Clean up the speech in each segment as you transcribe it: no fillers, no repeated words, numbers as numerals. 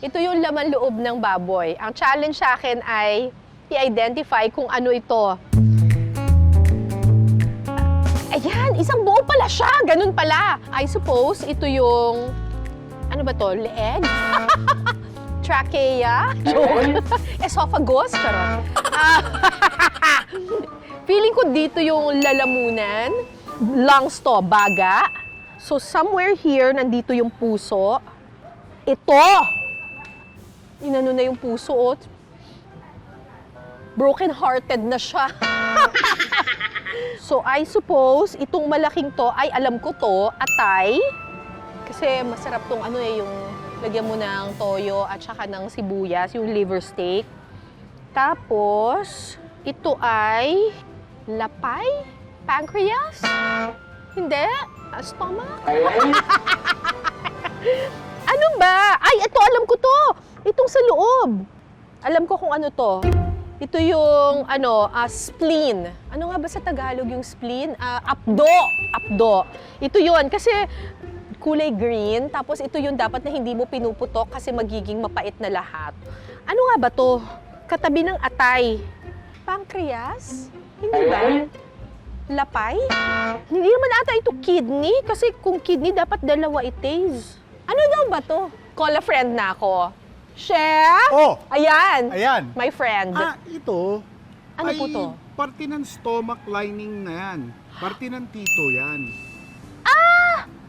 Ito yung laman loob ng baboy. Ang challenge sa akin ay i-identify kung ano ito. Ayan, isang buo pala siya. Ganun pala. I suppose ito yung, ano ba to, leeg? Trachea? Esophagus? Charot. Feeling ko dito yung lalamunan. Lungs to, baga. So somewhere here, nandito yung puso. Ito! Inano na yung puso, oh. Broken-hearted na siya. So I suppose, itong malaking to, ay alam ko to, atay. Kasi masarap tong ano eh, yung lagyan mo ng toyo at saka ng sibuyas, yung liver steak. Tapos, ito ay lapay? Pancreas? Hindi? Stomach? Ano ba? Ay, ito, alam ko to. Itong sa loob. Alam ko kung ano to. Ito yung, spleen. Ano nga ba sa Tagalog yung spleen? Apdo. Apdo. Ito yun. Kasi kulay green. Tapos ito yung dapat na hindi mo pinuputok kasi magiging mapait na lahat. Ano nga ba to? Katabi ng atay. Pancreas? Hindi ba? Lapay? Hindi naman ata ito kidney. Kasi kung kidney, dapat dalawa it-is. Ano daw ba to? Call a friend na ako. Chef? Oh! Ayan. Ayan. My friend. Ito Ano ay po to? parte ng stomach lining na yan. Parte ng tito yan.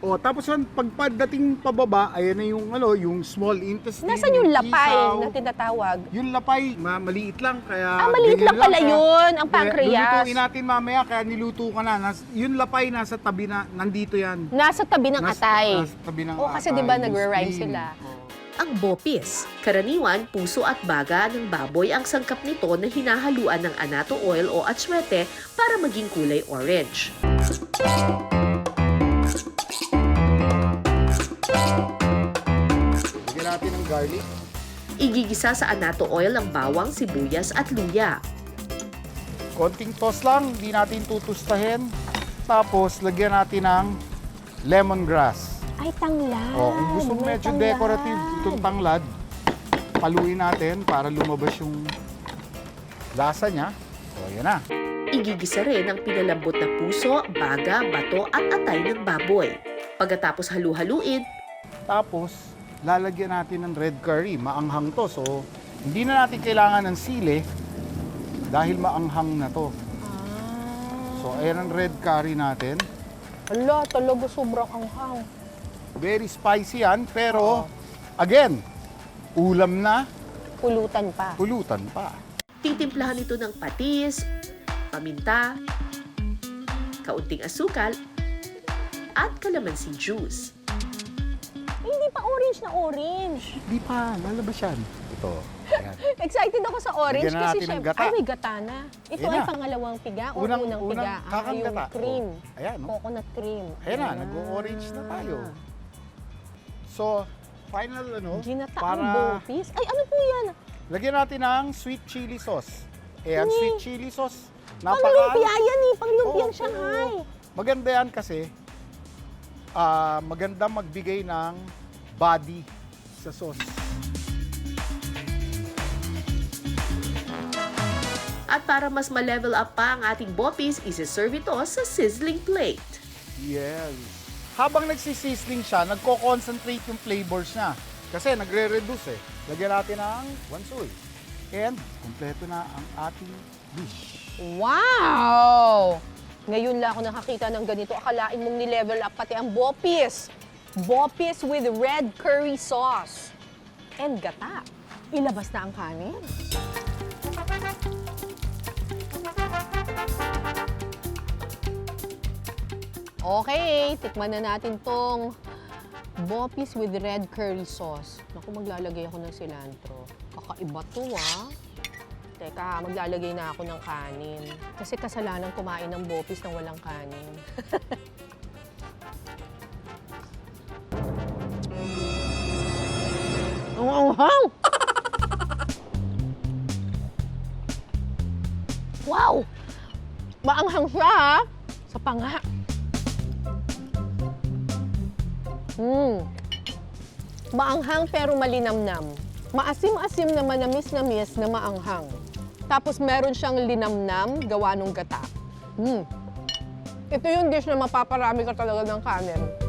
Oh, tapos yan, pagdating pababa, ayan na yung, yung small intestine. Nasaan yung lapay isaw. na tinatawag? Yung lapay, maliit lang, kaya... Maliit ganyan lang pala siya. yun, ang Kaya pancreas. Lulutuin natin mamaya, kaya niluto ka na. Yung lapay nasa tabi na, nandito yan. Nasa tabi ng atay. Nasa tabi ng Kasi atay, di ba yung nagre-rhyme spleen. sila? Oh. Ang bopis. Karaniwan, puso at baga ng baboy ang sangkap nito na hinahaluan ng anato oil o atswete para maging kulay orange. Lagyan natin ng garlic. Igigisa sa anato oil ang bawang, sibuyas at luya. Konting toss lang, hindi natin tutustahin. Tapos, lagyan natin ng lemongrass. Ay, tanglad. O, kung gusto mo May medyo tanglad. decorative itong tanglad, paluin natin para lumabas yung lasa niya. O, yan na. Igigisa rin ang pinalambot na puso, baga, bato at atay ng baboy. Pagkatapos halu-haluin, Tapos, lalagyan natin ng red curry. Maanghang to. So, hindi na natin kailangan ng sili dahil maanghang na to. So, ayan ang red curry natin. Ala, talaga sobrang anghang. Very spicy yan, pero again, ulam na, Pulutan pa. pulutan pa. titimplahan ito ng patis, paminta, kaunting asukal, at calamansi juice. Hindi pa orange na orange. Di pa, lalabas yan. Ito, ayan. Excited ako sa orange Lagyan na kasi natin ng syempre, gata. ay may gata na. Ito Ayan ay na. pangalawang piga o unang piga? kakang yung gata. cream. Oh, ayan, no? Coconut cream. Ayan na, nag-orange na tayo. So, final Ginataang bopis. Ay, ano po yan? lagyan natin ng sweet chili sauce. Ayan, Ni- sweet chili sauce. Panglumpia yan eh. Panglumpiang Oo, Shanghai. Maganda yan kasi maganda magbigay ng body sa sauce. At para mas ma-level up pa ang ating bopis, isi-serve ito sa sizzling plate. Yes. Habang nagsisisling siya, nagko-concentrate yung flavors niya. Kasi nagre-reduce eh. Lagyan natin ng wansoy. And kumpleto na ang ating dish. Wow! Ngayon lang ako nakakita ng ganito. Akalain mong ni-level up pati ang bopis. Bopis with red curry sauce. And gata. Ilabas na ang kanin. Okay, tikman na natin tong bopis with red curry sauce. Naku, maglalagay ako ng cilantro. Kakaiba to, ah. Teka, maglalagay na ako ng kanin. Kasi kasalanan kumain ng bopis nang walang kanin. Ang anghang! Wow! Maanghang siya, ha? Sa panga. Maanghang pero malinamnam. Maasim-asim na manamis-namis na maanghang. Tapos meron siyang linamnam, gawa nung gata. Ito yung dish na mapaparami ka talaga ng kanin.